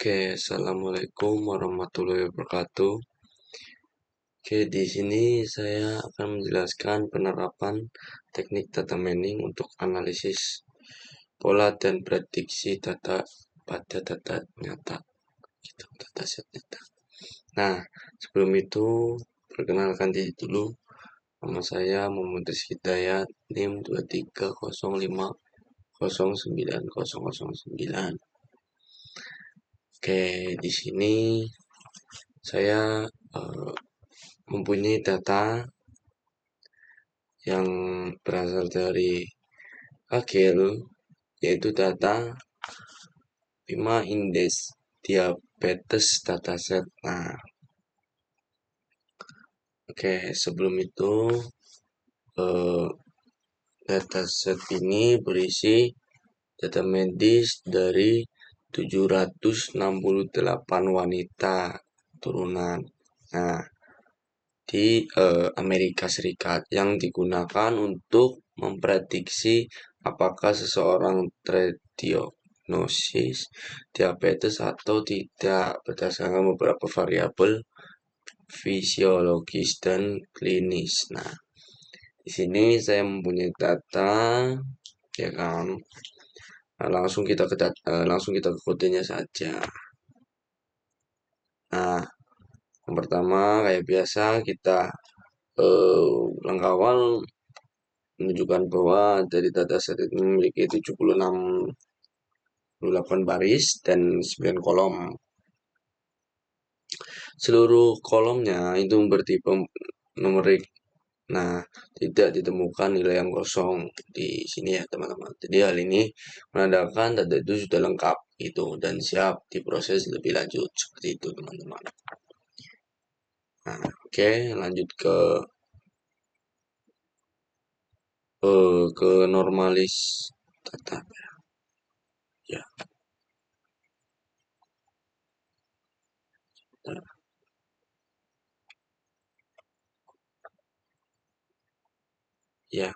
Oke, assalamualaikum warahmatullahi wabarakatuh. Oke, di sini saya akan menjelaskan penerapan teknik data mining untuk analisis pola dan prediksi data pada data nyata, gitu, dataset nyata. Nah, sebelum itu perkenalkan diri dulu. Nama saya Muhammad Rizky Hidayat, NIM 2305090009. Oke, di sini saya mempunyai data yang berasal dari Agile, yaitu data 5 indeks diabetes dataset. Nah, oke, sebelum itu dataset ini berisi data medis dari 768 wanita turunan. Nah, di Amerika Serikat yang digunakan untuk memprediksi apakah seseorang terdiagnosis diabetes atau tidak berdasarkan beberapa variabel fisiologis dan klinis. Nah, di sini saya mempunyai data, ya kan. Nah, langsung kita ke kodenya saja. Nah, yang pertama kayak biasa kita langkah awal menunjukkan bahwa dari dataset ini memiliki 68 baris dan 9 kolom. Seluruh kolomnya itu bertipe numerik. Nah, tidak ditemukan nilai yang kosong di sini ya teman-teman. Jadi hal ini menandakan data itu sudah lengkap itu dan siap diproses lebih lanjut seperti itu teman-teman. Nah, oke, lanjut ke normalis data ya. Ya,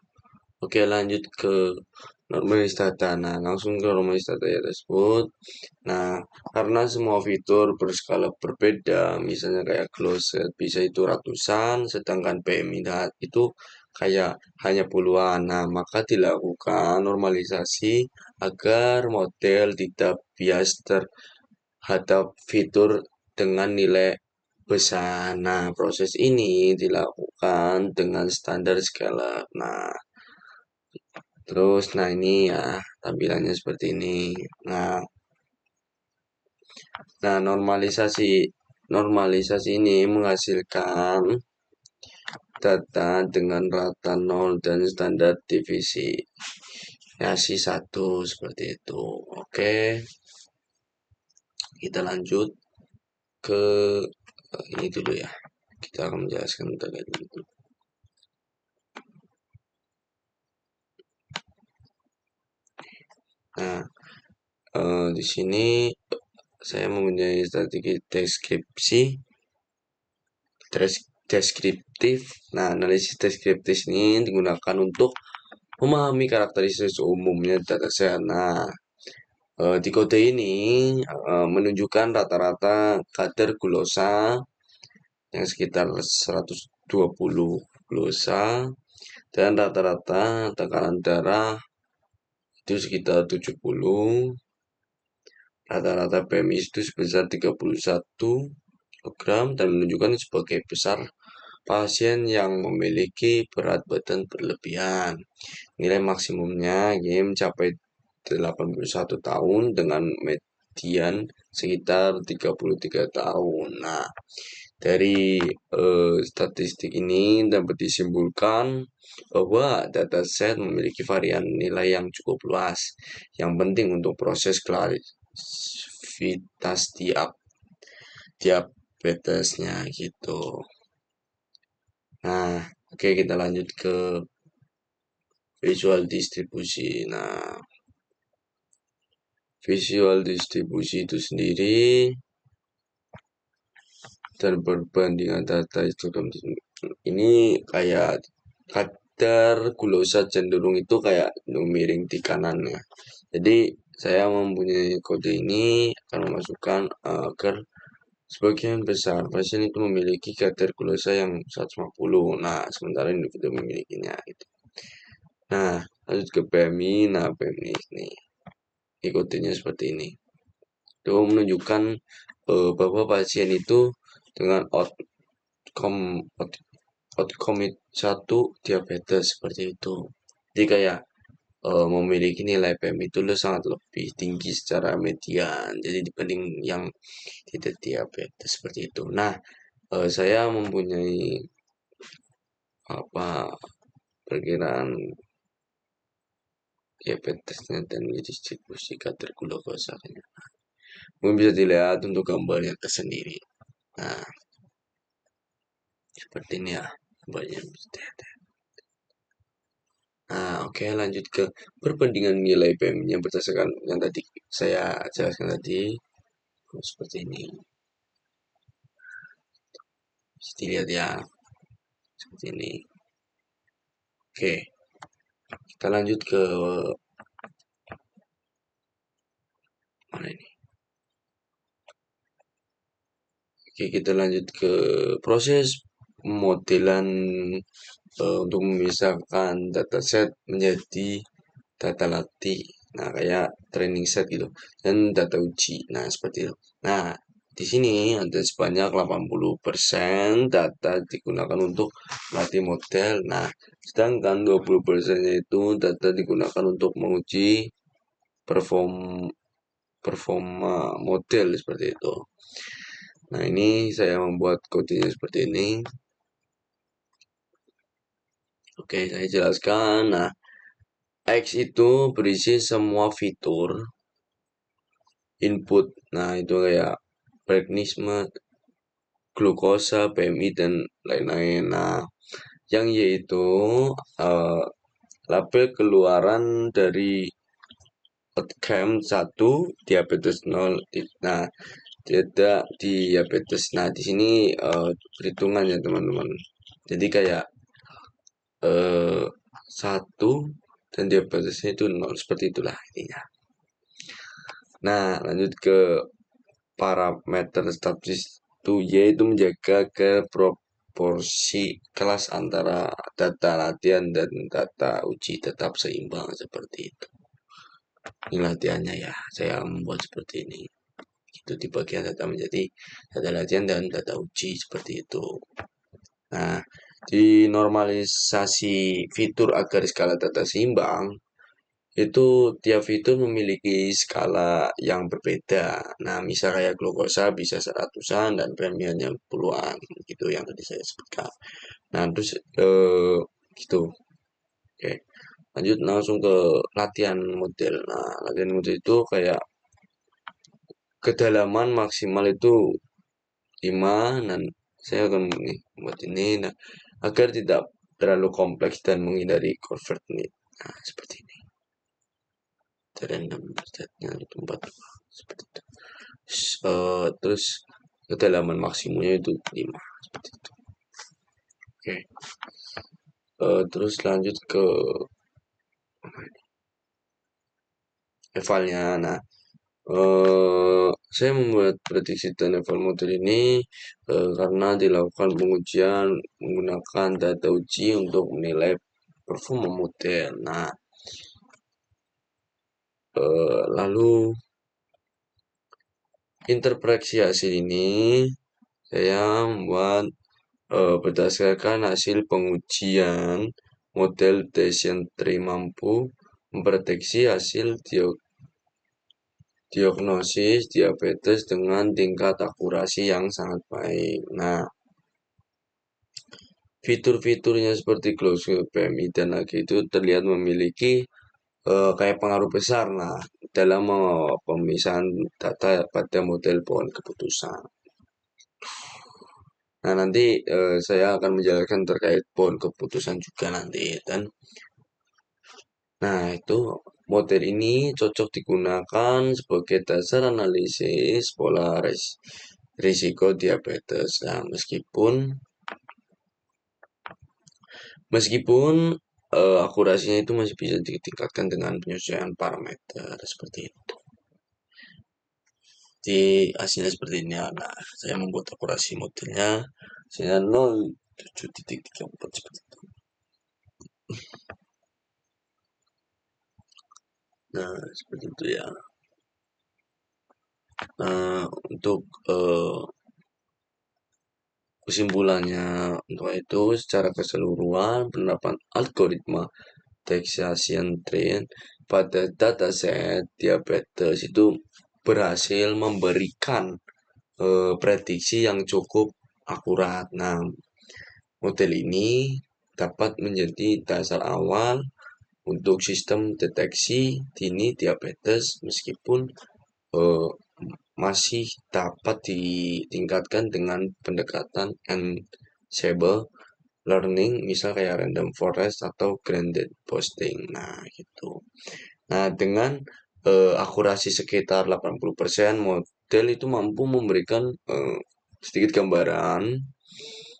oke, lanjut ke normalis data. Nah, langsung ke normalis data ya tersebut. Nah, karena semua fitur berskala berbeda, misalnya kayak closet bisa itu ratusan, sedangkan PMI itu kayak hanya puluhan. Nah, maka dilakukan normalisasi agar model tidak bias terhadap fitur dengan nilai besar. Nah, proses ini dilakukan dengan standar skala. Nah, ini ya tampilannya seperti ini. Nah, normalisasi ini menghasilkan data dengan rata 0 dan standar divisiasi 1 seperti itu. Oke, kita lanjut ke ini dulu ya. Kita akan menjelaskan terkait itu. Nah, di sini saya mempunyai strategi deskriptif. Nah, analisis deskriptif ini digunakan untuk memahami karakteristik umumnya dataset. Nah, di kode ini menunjukkan rata-rata kadar glukosa yang sekitar 120 glukosa dan rata-rata tekanan darah itu sekitar 70. Rata-rata PMI itu sebesar 31 gram dan menunjukkan sebagai besar pasien yang memiliki berat badan berlebihan. Nilai maksimumnya ini mencapai 81 tahun dengan median sekitar 33 tahun. Nah, dari statistik ini dapat disimpulkan bahwa dataset memiliki varian nilai yang cukup luas, yang penting untuk proses klarivitas diabetesnya gitu. Nah, oke, kita lanjut ke visual distribusi. Nah, visual distribusi itu sendiri dan perbandingan data itu ini kayak kadar glukosa cenderung itu kayak miring di kanannya. Jadi saya mempunyai kode ini akan memasukkan agar sebagian besar pasien itu memiliki kadar glukosa yang 150. Nah, sementara individu memilikinya gitu. Nah, lanjut ke PMI. Nah, PMI ini kodenya seperti ini. Itu menunjukkan bahwa pasien itu dengan outcome satu diabetes seperti itu. Jadi kayak memiliki nilai PMI itu sangat lebih tinggi secara median. Jadi dibanding yang tidak diabetes seperti itu. Nah, saya mempunyai apa perkiraan diabetesnya dan distribusi kadar glukosanya. Mungkin bisa dilihat untuk gambarnya tersendiri. Nah, seperti ini ya gambarnya. Nah, oke, lanjut ke perbandingan nilai PM-nya berdasarkan yang tadi saya jelaskan tadi. Seperti ini. Bisa dilihat ya. Seperti ini. Oke. Kita lanjut ke mana ini? Oke, kita lanjut ke proses pemodelan untuk memisahkan dataset menjadi data latih. Nah, kayak training set gitu dan data uji. Nah, seperti itu. Nah, di sini ada sebanyak 80% data digunakan untuk melatih model. Nah, sedangkan 20% itu data digunakan untuk menguji performa model seperti itu. Nah, ini saya membuat kodenya seperti ini. Oke, saya jelaskan. Nah, X itu berisi semua fitur input. Nah, itu kayak pragmatisme, glukosa, PMI, dan lain-lain. Nah, yang Y itu label keluaran dari outcome 1, diabetes 0. Nah, tidak diabetes. Nah, di sini perhitungan ya teman-teman. Jadi kayak 1 dan diabetesnya itu 0. Seperti itulah intinya. Nah, lanjut ke parameter statis itu yaitu menjaga proporsi kelas antara data latihan dan data uji tetap seimbang seperti itu. Ini latihannya ya, saya membuat seperti ini. Itu di bagian data menjadi data latihan dan data uji seperti itu. Nah, di normalisasi fitur agar skala data seimbang, itu tiap fitur memiliki skala yang berbeda. Nah, misal kayak glukosa bisa seratusan dan premiumnya puluhan, gitu yang tadi saya sebutkan. Nah, terus gitu. Oke, lanjut langsung ke latihan model. Nah, latihan model itu kayak kedalaman maksimal itu 5, dan saya akan buat ini nah, agar tidak terlalu kompleks dan menghindari convert nih. Nah, seperti ini. Random setnya tempat seperti itu. Terus kedalaman maksimumnya itu 5 seperti itu. Oke. Terus lanjut ke evalnya. Nah, saya membuat prediksi dan eval model ini karena dilakukan pengujian menggunakan data uji untuk menilai performa model. Nah, lalu interpretasi hasil ini saya membuat berdasarkan hasil pengujian model decision tree mampu memprediksi hasil diagnosis diabetes dengan tingkat akurasi yang sangat baik. Nah, fitur-fiturnya seperti closure, PMI, dan lagi itu terlihat memiliki kayak pengaruh besar nah dalam pemisahan data pada model pohon keputusan. Nah, nanti saya akan menjelaskan terkait pohon keputusan juga nanti. Dan nah, itu model ini cocok digunakan sebagai dasar analisis pola risiko diabetes. Nah, meskipun akurasinya itu masih bisa ditingkatkan dengan penyesuaian parameter seperti itu. Di hasilnya seperti ini ya. Nah, saya membuat akurasi modelnya hasilnya 0,734 seperti itu. Nah, seperti itu ya. Nah, untuk kesimpulannya untuk itu secara keseluruhan penerapan algoritma Texasian Train pada dataset diabetes itu berhasil memberikan prediksi yang cukup akurat. Nah, model ini dapat menjadi dasar awal untuk sistem deteksi dini diabetes meskipun eh, masih dapat ditingkatkan dengan pendekatan ensemble learning, misal kayak random forest atau graded posting. Nah, gitu. Nah, dengan akurasi sekitar 80%, model itu mampu memberikan sedikit gambaran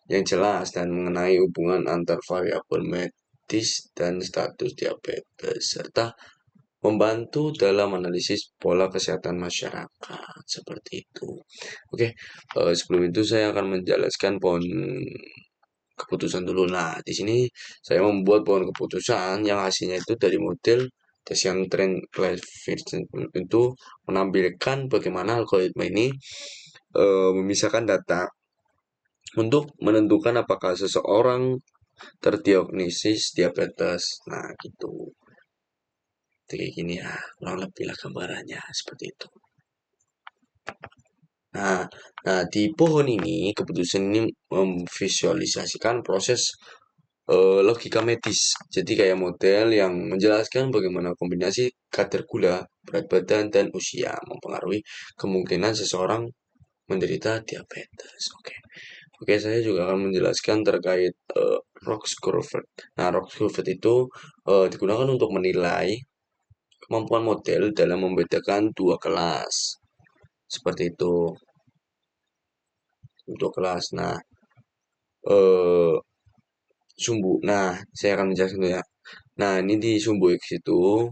yang jelas dan mengenai hubungan antar variabel medis dan status diabetes serta membantu dalam analisis pola kesehatan masyarakat seperti itu. Oke, sebelum itu saya akan menjelaskan pohon keputusan dulu. Nah, di sini saya membuat pohon keputusan yang hasilnya itu dari model Bayesian Trend Classification itu menampilkan bagaimana algoritma ini memisahkan data untuk menentukan apakah seseorang terdiagnosis diabetes. Nah, gitu. Kayak gini ya, kurang lebih lah gambarannya seperti itu. Nah, di pohon ini, keputusan ini memvisualisasikan proses logika medis. Jadi kayak model yang menjelaskan bagaimana kombinasi kadar gula, berat badan, dan usia mempengaruhi kemungkinan seseorang menderita diabetes. Oke. Oke, saya juga akan menjelaskan terkait Rocks Curve. Nah, Rocks Curve itu digunakan untuk menilai kemampuan model dalam membedakan dua kelas. Seperti itu untuk kelas. Nah, eh, sumbu. Nah, saya akan menjelaskan dulu ya. Nah, ini di sumbu X itu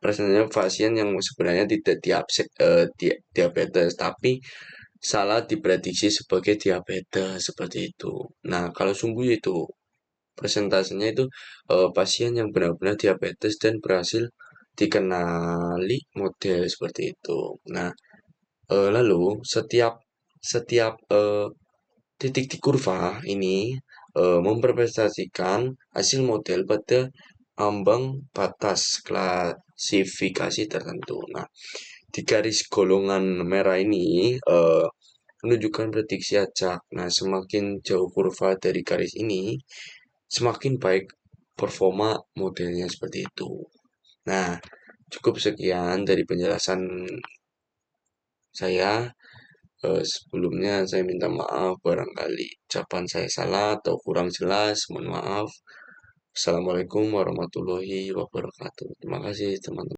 presentasinya pasien yang sebenarnya tidak diabetes, tapi salah diprediksi sebagai diabetes seperti itu. Nah, kalau sumbu itu presentasenya itu pasien yang benar-benar diabetes dan berhasil dikenali model seperti itu. Nah, lalu setiap setiap titik di kurva ini memrepresentasikan hasil model pada ambang batas klasifikasi tertentu. Nah, di garis golongan merah ini menunjukkan prediksi acak. Nah, semakin jauh kurva dari garis ini, semakin baik performa modelnya seperti itu. Nah, cukup sekian dari penjelasan saya. Sebelumnya saya minta maaf barangkali ucapan saya salah atau kurang jelas, mohon maaf. Assalamualaikum warahmatullahi wabarakatuh. Terima kasih teman-teman.